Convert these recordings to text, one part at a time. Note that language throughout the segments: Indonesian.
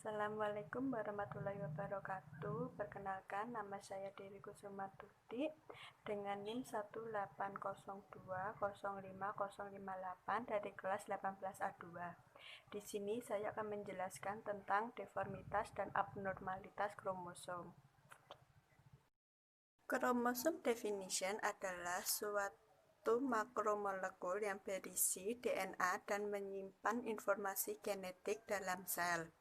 Assalamualaikum warahmatullahi wabarakatuh. Perkenalkan, nama saya Dewi Kusuma Tuti dengan NIM 18020505058 dari kelas 18A2. Di sini saya akan menjelaskan tentang deformitas dan abnormalitas kromosom. Kromosom definition adalah suatu makromolekul yang berisi DNA dan menyimpan informasi genetik dalam sel.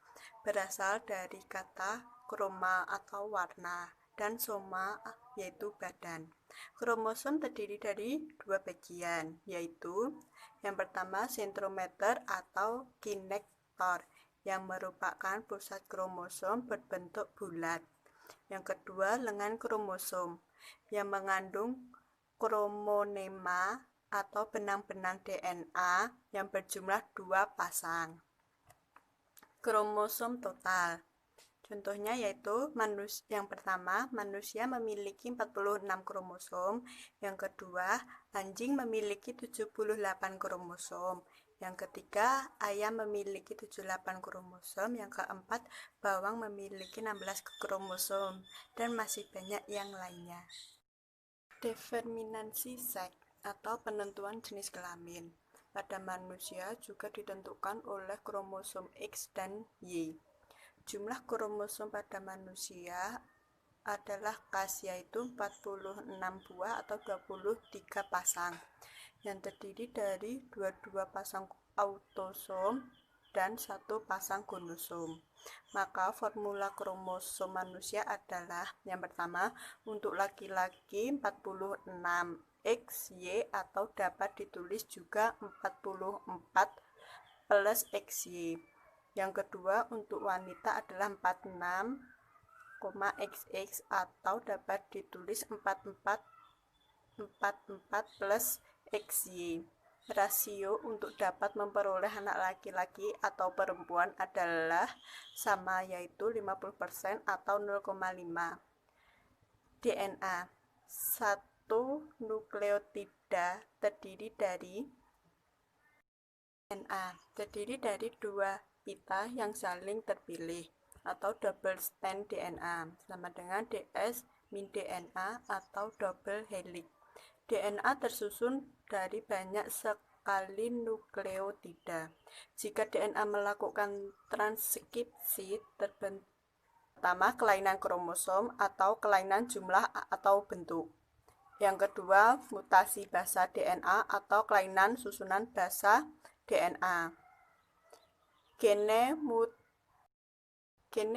Berasal dari kata kroma atau warna dan soma yaitu badan. Kromosom terdiri dari dua bagian, yaitu yang pertama sentrometer atau kinektor yang merupakan pusat kromosom berbentuk bulat. Yang kedua lengan kromosom yang mengandung kromonema atau benang-benang DNA yang berjumlah 2 pasang. Kromosom total. Contohnya yaitu yang pertama, manusia memiliki 46 kromosom, yang kedua, anjing memiliki 78 kromosom, yang ketiga, ayam memiliki 78 kromosom, yang keempat, bawang memiliki 16 kromosom, dan masih banyak yang lainnya. Determinasi seks atau penentuan jenis kelamin. Pada manusia juga ditentukan oleh kromosom X dan Y. Jumlah kromosom pada manusia adalah Kas, yaitu 46 buah atau 23 pasang, yang terdiri dari 22 pasang autosom dan 1 pasang gonosom. Maka formula kromosom manusia adalah yang pertama, untuk laki-laki 46 XY atau dapat ditulis juga 44 plus XY. Yang kedua, untuk wanita adalah 46,XX atau dapat ditulis 44 plus XY. Rasio untuk dapat memperoleh anak laki-laki atau perempuan adalah sama, yaitu 50% atau 0,5. DNA. Satu nukleotida terdiri dari 2 pita yang saling terpilih atau double strand DNA sama dengan DS-DNA atau double helix. DNA tersusun dari banyak sekali nukleotida. Jika DNA melakukan transkripsi, terbentuk pertama kelainan kromosom atau kelainan jumlah atau bentuk. Yang kedua, mutasi basa DNA atau kelainan susunan basa DNA. Gene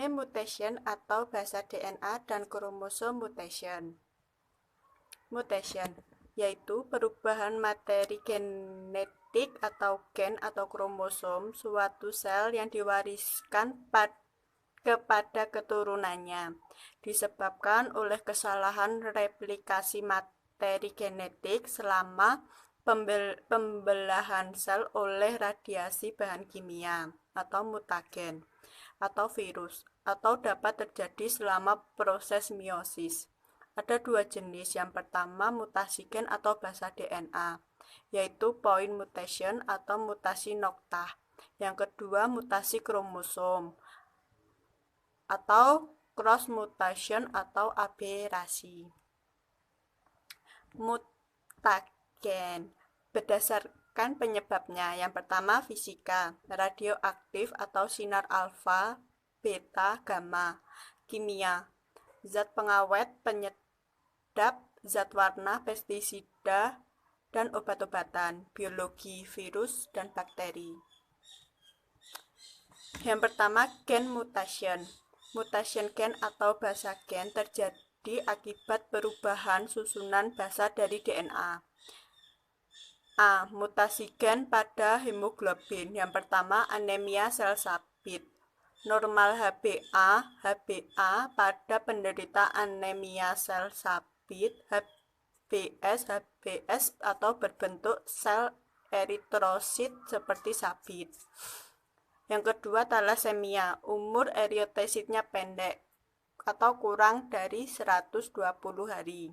mutation atau basa DNA dan kromosom mutation. Mutation yaitu perubahan materi genetik atau gen atau kromosom suatu sel yang diwariskan kepada keturunannya, disebabkan oleh kesalahan replikasi materi genetik selama pembelahan sel oleh radiasi bahan kimia atau mutagen atau virus, atau dapat terjadi selama proses meiosis. Ada 2 jenis, yang pertama mutasi gen atau basa DNA, yaitu point mutation atau mutasi noktah. Yang kedua mutasi kromosom atau cross mutation atau aberasi. Mutagen berdasarkan penyebabnya. Yang pertama fisika, radioaktif atau sinar alfa, beta, gamma. Kimia, zat pengawet, penyedap, zat warna, pestisida, dan obat-obatan. Biologi, virus dan bakteri. Yang pertama, gen mutation. Mutation gen atau basa gen terjadi akibat perubahan susunan basa dari DNA. A. Mutasi gen pada hemoglobin. Yang pertama, anemia sel sabit. Normal HbA pada penderita anemia sel sabit, HbS atau berbentuk sel eritrosit seperti sabit. Yang kedua, thalassemia, umur eritrositnya pendek atau kurang dari 120 hari.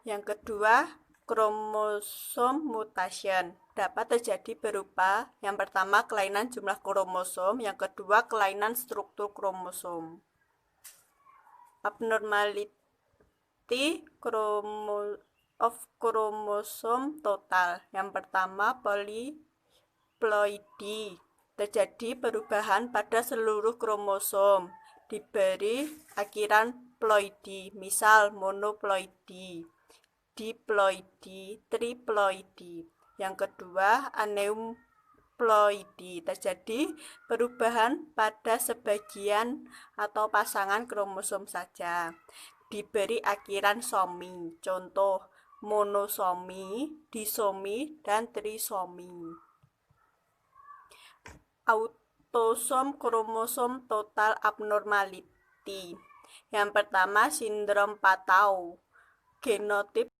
Yang kedua, Kromosom mutation dapat terjadi berupa yang pertama kelainan jumlah kromosom, yang kedua kelainan struktur kromosom. Abnormality of kromosom total. Yang pertama polyploidy, terjadi perubahan pada seluruh kromosom diberi akhiran ploidy, misal monoploidy, diploidy, triploidy. Yang kedua aneuploidy, terjadi perubahan pada sebagian atau pasangan kromosom saja diberi akhiran somi, contoh monosomi, disomi, dan trisomi. Autosom kromosom total abnormality. Yang pertama sindrom Patau, genotip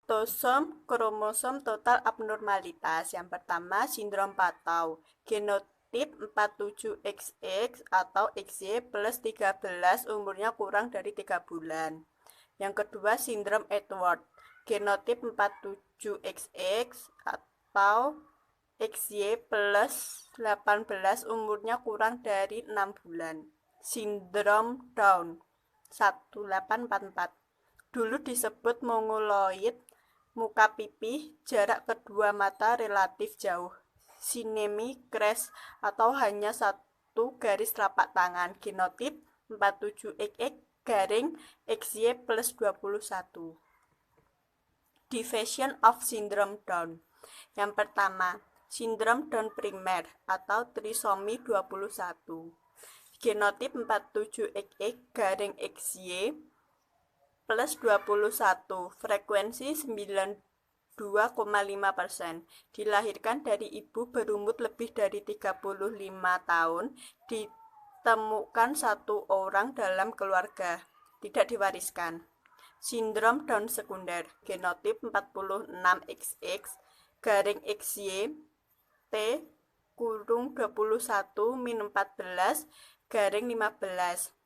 autosom kromosom total abnormalitas. Yang pertama sindrom Patau, genotip 47XX atau XY plus 13, umurnya kurang dari 3 bulan. Yang kedua sindrom Edward, genotip 47XX atau XY plus 18, umurnya kurang dari 6 bulan. Sindrom Down 1844, dulu disebut mongoloid, muka pipih, jarak kedua mata relatif jauh, sinemi crash atau hanya satu garis telapak tangan, genotip 47XX garing XY plus 21. Division of syndrome Down. Yang pertama sindrom Down primer atau trisomi 21, genotip 47XX garing XY plus 21, frekuensi 92,5%, dilahirkan dari ibu berumur lebih dari 35 tahun, ditemukan satu orang dalam keluarga, tidak diwariskan. Sindrom Down sekunder, genotip 46XX garing XY T kurung 21-14 garing 15,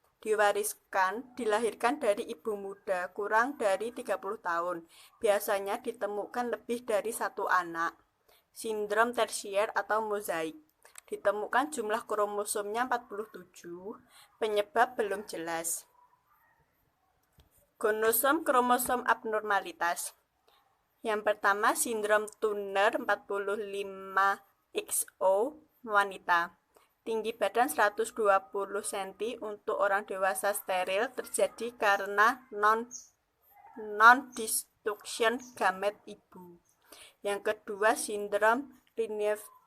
dilahirkan dari ibu muda kurang dari 30 tahun, biasanya ditemukan lebih dari satu anak. Sindrom tersier atau mozaik, ditemukan jumlah kromosomnya 47, penyebab belum jelas. Gonosom kromosom abnormalitas. Yang pertama sindrom Turner 45XO wanita, tinggi badan 120 cm untuk orang dewasa steril, terjadi karena non-destruction gamet ibu. Yang kedua sindrom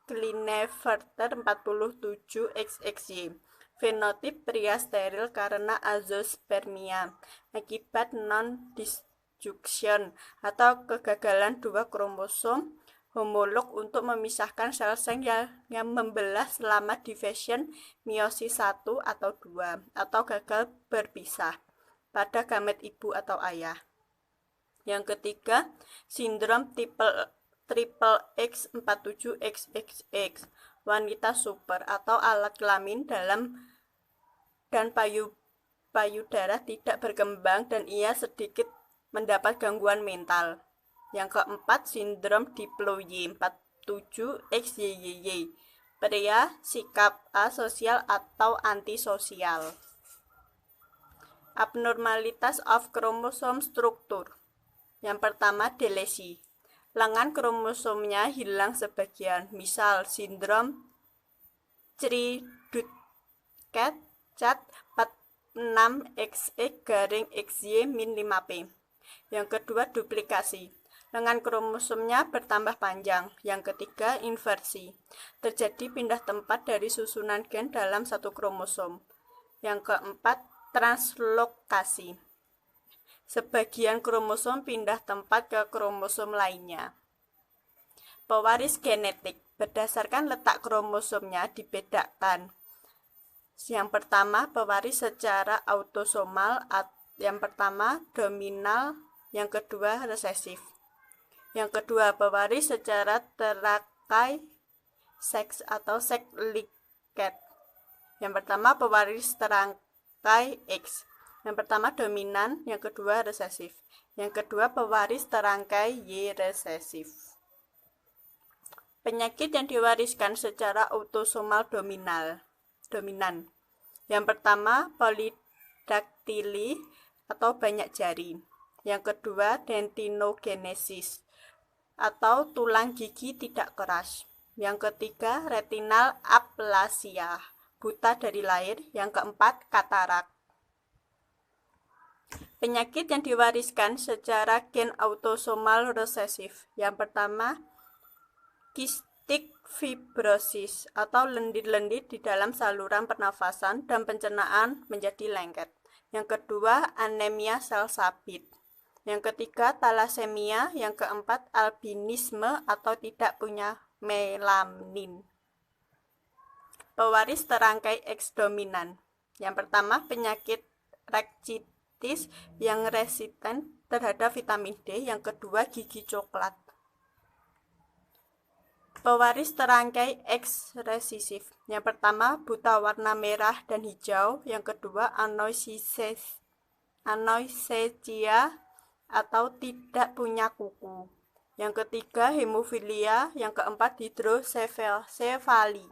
Klinefelter 47XXY, fenotip pria steril karena azoospermia akibat non-disjunction atau kegagalan dua kromosom homolog untuk memisahkan sel-sel yang membelah selama division meiosis 1 atau 2 atau gagal berpisah pada gamet ibu atau ayah. Yang ketiga, sindrom triple X 47XXX, wanita super atau alat kelamin dalam dan payudara tidak berkembang dan ia sedikit mendapat gangguan mental. Yang keempat, sindrom diploidy 47XYY, pria sikap asosial atau antisosial. Abnormalitas of chromosome structure. Yang pertama, delesi, lengan kromosomnya hilang sebagian, misal sindrom Cri-du-Chat 46XX garing XY-5P. Yang kedua, duplikasi, lengan kromosomnya bertambah panjang. Yang ketiga, inversi, terjadi pindah tempat dari susunan gen dalam satu kromosom. Yang keempat, translokasi, sebagian kromosom pindah tempat ke kromosom lainnya. Pewaris genetik, berdasarkan letak kromosomnya dibedakan. Yang pertama, pewaris secara autosomal, yang pertama dominal, yang kedua resesif. Yang kedua, pewaris secara terakai seks atau seks linked. Yang pertama, pewaris terangkai X. Yang pertama dominan, yang kedua resesif. Yang kedua pewaris terangkai Y resesif. Penyakit yang diwariskan secara autosomal dominan. Yang pertama polidaktili atau banyak jari. Yang kedua dentinogenesis atau tulang gigi tidak keras. Yang ketiga retinal aplasia, buta dari lahir. Yang keempat katarak. Penyakit yang diwariskan secara gen autosomal resesif. Yang pertama kistik fibrosis atau lendir-lendir di dalam saluran pernafasan dan pencernaan menjadi lengket. Yang kedua anemia sel sabit. Yang ketiga talasemia. Yang keempat albinisme atau tidak punya melanin. Pewaris terangkai X dominan. Yang pertama penyakit rachitis yang resisten terhadap vitamin D. Yang kedua gigi coklat. Pewaris terangkai X resesif. Yang pertama buta warna merah dan hijau. Yang kedua anoxia atau tidak punya kuku. Yang ketiga hemofilia. Yang keempat hidrosefali.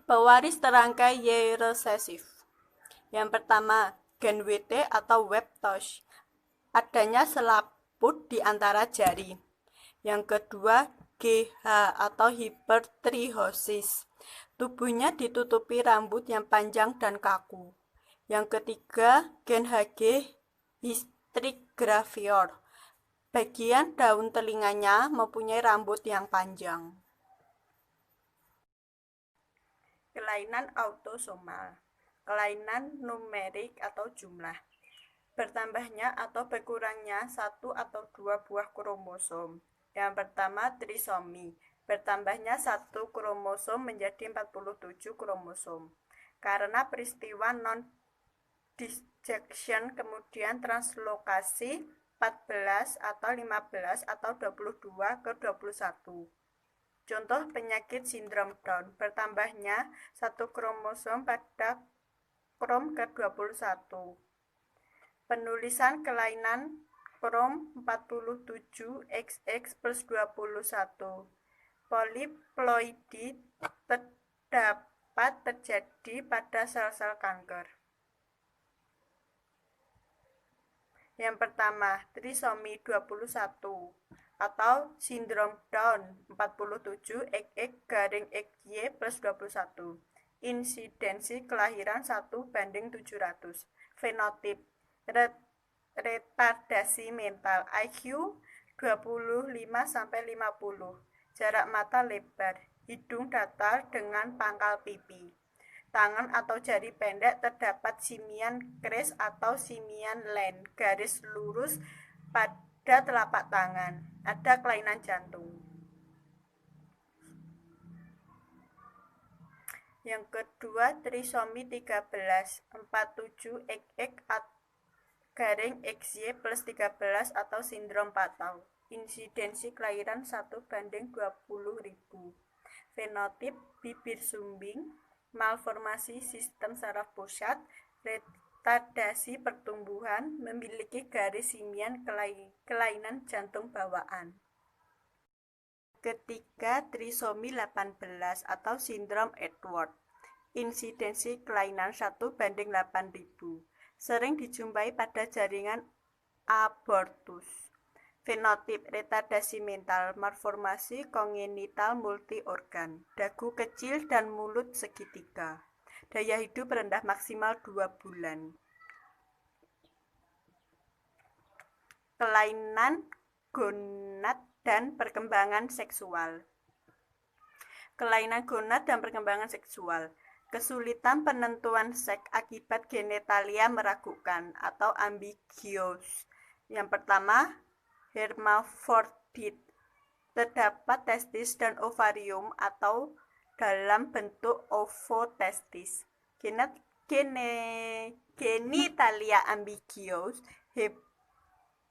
Pewaris terangkai Y resesif. Yang pertama gen WT atau web touch, adanya selaput di antara jari. Yang kedua GH atau hipertrichosis, tubuhnya ditutupi rambut yang panjang dan kaku. Yang ketiga gen HG hystriggravior, bagian daun telinganya mempunyai rambut yang panjang. Kelainan autosomal, kelainan numerik atau jumlah, bertambahnya atau berkurangnya satu atau dua buah kromosom. Yang pertama trisomi, bertambahnya satu kromosom menjadi 47 kromosom karena peristiwa non-disjection, kemudian translokasi 14 atau 15 atau 22 ke 21. Contoh penyakit sindrom Down, bertambahnya satu kromosom pada krom ke-21. Penulisan kelainan krom 47XX plus 21. Poliploidi dapat terjadi pada sel-sel kanker. Yang pertama, trisomi 21 atau sindrom Down 47XX-XY plus 21. Insidensi kelahiran 1:700. Fenotip retardasi mental, IQ 25-50, jarak mata lebar, hidung datar dengan pangkal pipi, tangan atau jari pendek, terdapat simian kris atau simian line, garis lurus pada telapak tangan, ada kelainan jantung. Yang kedua trisomi 13 47XX-XY plus 13 atau sindrom Patau. Insidensi kelahiran 1:20.000. Fenotip bibir sumbing, malformasi sistem saraf pusat, retardasi pertumbuhan, memiliki garis simian kelainan jantung bawaan. Ketiga trisomi 18 atau sindrom Edward. Insidensi kelainan 1:8.000. Sering dijumpai pada jaringan abortus. Fenotip retardasi mental, malformasi kongenital multi-organ, dagu kecil dan mulut segitiga. Daya hidup rendah maksimal 2 bulan. Kelainan gonad dan perkembangan seksual. Kelainan gonad dan perkembangan seksual. Kesulitan penentuan seks akibat genitalia meragukan atau ambigius. Yang pertama, hermafrodit, terdapat testis dan ovarium atau dalam bentuk ovotestis. Genitalia ambigius,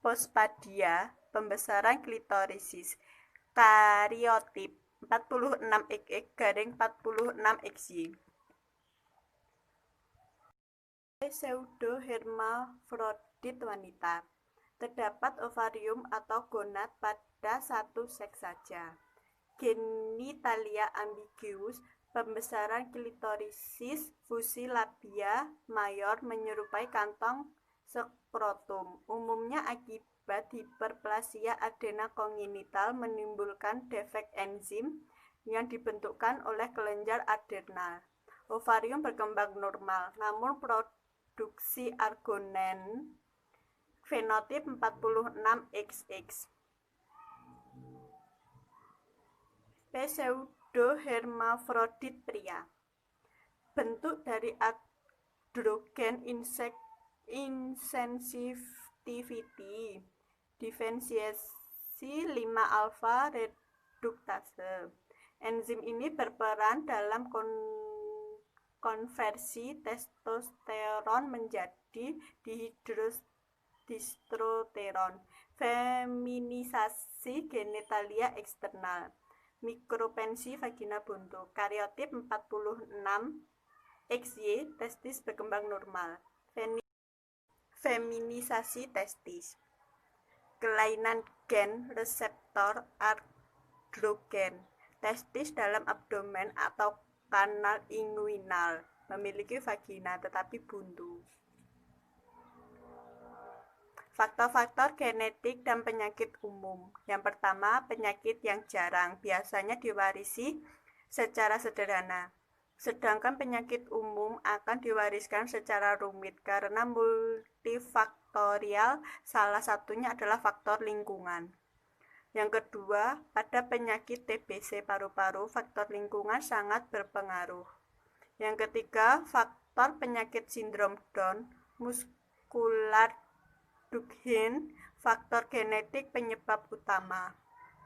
hypospadia, pembesaran klitorisis, kariotip 46XX-46XY. Pseudohermafrodit wanita. Terdapat ovarium atau gonad pada satu seks saja. Genitalia ambiguus, pembesaran klitorisis, fusi labia mayor menyerupai kantong skrotum. Umumnya akibat hiperplasia adena kongenital menimbulkan defek enzim yang dibentukkan oleh kelenjar adrenal. Ovarium berkembang normal, namun produksi argonen fenotip 46XX. Pseudohermafrodit pria. Bentuk dari androgen insensitivity defisiency 5-alpha reduktase. Enzim ini berperan dalam konversi testosteron menjadi dihidrotestosteron, feminisasi genitalia eksternal, mikropensi vagina buntu, kariotip 46XY, testis berkembang normal, feminisasi testis, kelainan gen reseptor androgen, testis dalam abdomen atau kanal inguinal, memiliki vagina tetapi buntu. Faktor-faktor genetik dan penyakit umum. Yang pertama, penyakit yang jarang, biasanya diwarisi secara sederhana. Sedangkan penyakit umum akan diwariskan secara rumit karena multifaktorial, salah satunya adalah faktor lingkungan. Yang kedua, pada penyakit TBC paru-paru, faktor lingkungan sangat berpengaruh. Yang ketiga, faktor penyakit sindrom Down muskular Duchenne, faktor genetik penyebab utama.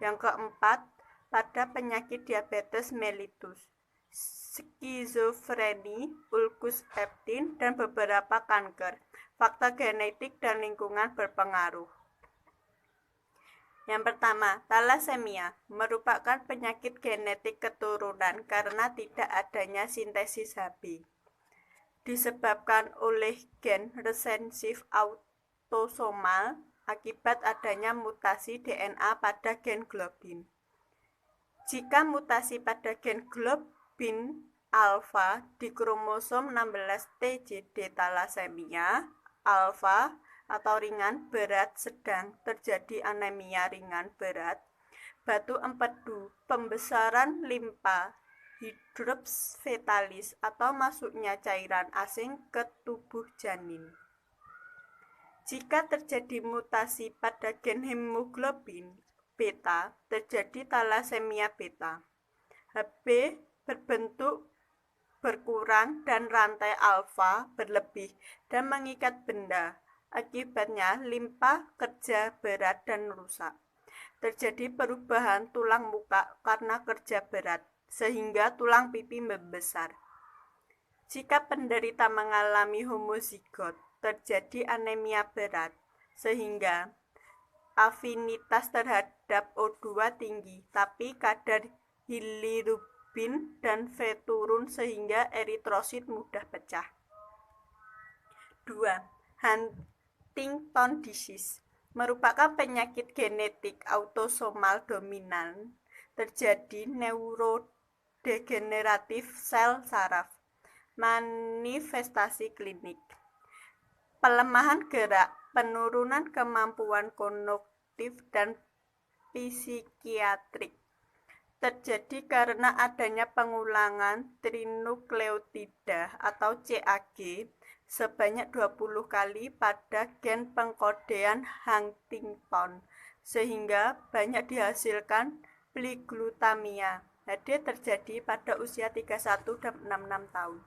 Yang keempat, pada penyakit diabetes mellitus, skizofreni, ulkus peptin, dan beberapa kanker, faktor genetik dan lingkungan berpengaruh. Yang pertama, thalassemia merupakan penyakit genetik keturunan karena tidak adanya sintesis Hb. Disebabkan oleh gen resesif autosomal akibat adanya mutasi DNA pada gen globin. Jika mutasi pada gen globin alfa di kromosom 16 TJD thalassemia alfa atau ringan, berat, sedang, terjadi anemia ringan, berat, batu empedu, pembesaran limpa, hidrops fetalis atau masuknya cairan asing ke tubuh janin. Jika terjadi mutasi pada gen hemoglobin beta, terjadi thalassemia beta. Hb berbentuk berkurang dan rantai alfa berlebih dan mengikat benda. Akibatnya limpa kerja berat dan rusak. Terjadi perubahan tulang muka karena kerja berat, sehingga tulang pipi membesar. Jika penderita mengalami homozigot, terjadi anemia berat, sehingga afinitas terhadap O2 tinggi, tapi kadar bilirubin dan V turun sehingga eritrosit mudah pecah. 2. Huntington disease merupakan penyakit genetik autosomal dominan, terjadi neurodegeneratif sel saraf. Manifestasi klinik: pelemahan gerak, penurunan kemampuan kognitif dan psikiatrik. Terjadi karena adanya pengulangan trinukleotida atau CAG sebanyak 20 kali pada gen pengkodean Huntington, sehingga banyak dihasilkan poliglutamia. HD terjadi pada usia 31 dan 66 tahun.